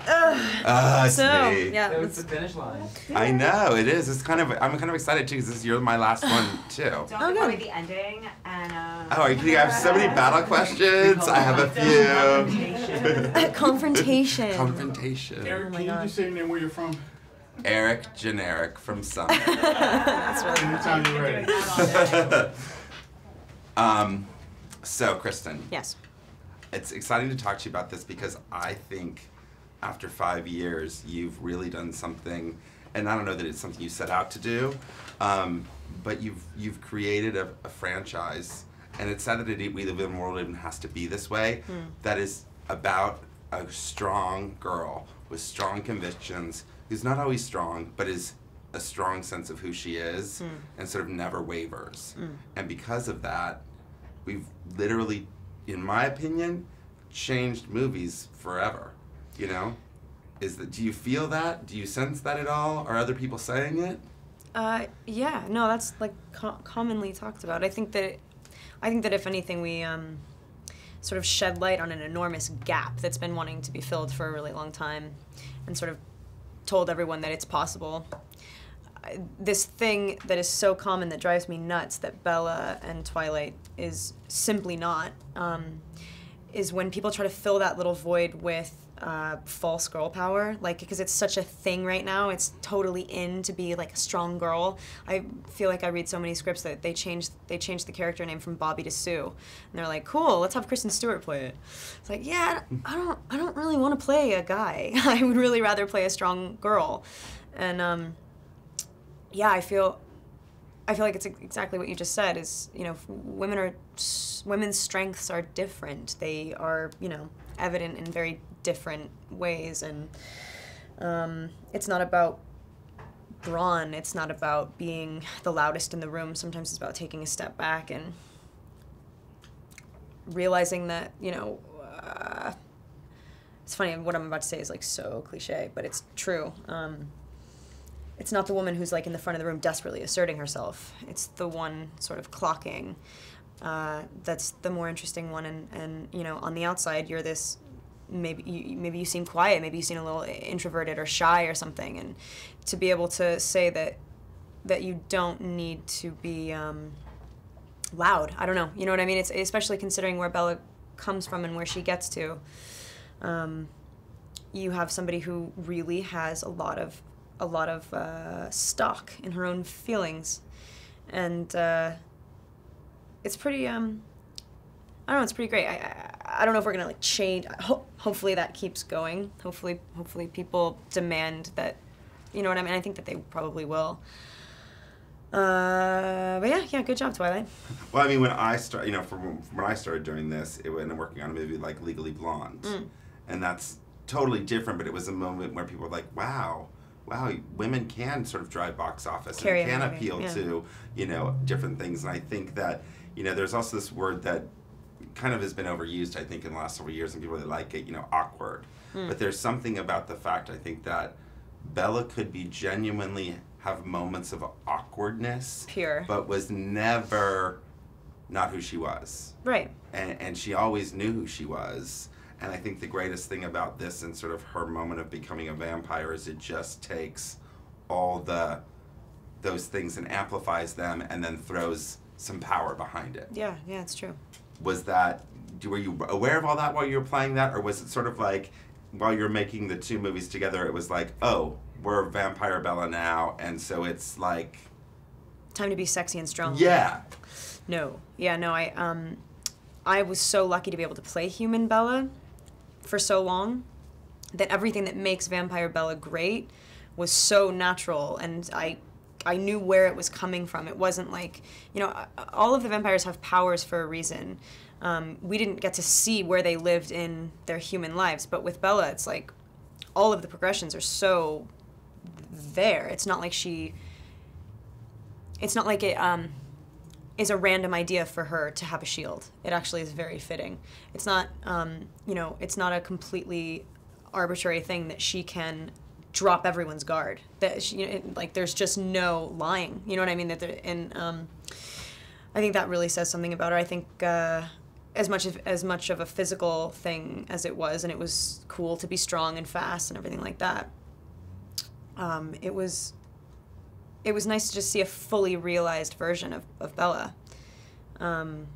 It's so, me. yeah. It was the finish line. I know, it is. It's kind of, I'm kind of excited too, because you're my last one too. Don't good. worry, the ending, and Oh, are you kidding? I have so many battle questions. I have a few. Confrontation. Confrontation. Eric, Oh my can you God. just say your name, where you're from? Eric Generic from Summit. That's really Anytime you're ready. So, Kristen, Yes. it's exciting to talk to you about this because I think after 5 years, you've really done something, and I don't know that it's something you set out to do, but you've created a franchise, and it's sad that we live in a world that even has to be this way, that is about a strong girl with strong convictions, who's not always strong, but is a strong sense of who she is, and sort of never wavers. And because of that, we've literally, in my opinion, changed movies forever. You know, do you feel that? Do you sense that at all? Are other people saying it? Yeah, no, that's like commonly talked about. I think that if anything, we sort of shed light on an enormous gap that's been wanting to be filled for a really long time, and sort of told everyone that it's possible. This thing that is so common that drives me nuts that Bella and Twilight is simply not, is when people try to fill that little void with false girl power, like, because it's such a thing right now. It's totally in to be like a strong girl. I feel like I read so many scripts that they changed the character name from Bobby to Sue, and they're like, cool, let's have Kristen Stewart play it. It's like, yeah, I don't really want to play a guy. I would really rather play a strong girl, and yeah, I feel like it's exactly what you just said. Is, you know, women's strengths are different. They are, you know, evident in very different ways, and it's not about brawn. It's not about being the loudest in the room. Sometimes it's about taking a step back and realizing that, you know, it's funny, what I'm about to say is like so cliche, but it's true. It's not the woman who's like in the front of the room desperately asserting herself. It's the one sort of clocking. That's the more interesting one. And you know, on the outside, you're this. Maybe you seem quiet. Maybe you seem a little introverted or shy or something. And to be able to say that you don't need to be loud. I don't know. You know what I mean? It's especially considering where Bella comes from and where she gets to. You have somebody who really has a lot of stock in her own feelings, and it's pretty I don't know, it's pretty great. I don't know if we're gonna like change. Hopefully that keeps going. Hopefully people demand that, you know what I mean. I think that they probably will. But yeah, good job, Twilight. Well, I mean, when I started, you know, from when I started doing this, it was working on a movie like Legally Blonde, and that's totally different. But it was a moment where people were like, wow, women can sort of drive box office and can appeal to, you know, different things. And I think that, you know, there's also this word that kind of has been overused, I think, in the last several years, and people really like it, you know, awkward. But there's something about the fact, I think, that Bella could be genuinely have moments of awkwardness. Pure. But was never not who she was. Right. And she always knew who she was. And I think the greatest thing about this and sort of her moment of becoming a vampire is it just takes all those things and amplifies them and then throws some power behind it. Yeah, it's true. Were you aware of all that while you were playing that? Or was it sort of like, while you're making the two movies together, it was like, oh, we're Vampire Bella now, and so it's like... time to be sexy and strong. Yeah. No, I was so lucky to be able to play human Bella for so long that everything that makes Vampire Bella great was so natural, and I knew where it was coming from. It wasn't like, you know, all of the vampires have powers for a reason. We didn't get to see where they lived in their human lives, but with Bella, it's like all of the progressions are so there. It's not like it is a random idea for her to have a shield. It actually is very fitting. It's not, you know, it's not a completely arbitrary thing that she can drop everyone's guard. That she, you know, like there's just no lying. You know what I mean? And I think that really says something about her. I think as much of a physical thing as it was, and it was cool to be strong and fast and everything like that. It was nice to just see a fully realized version of Bella. And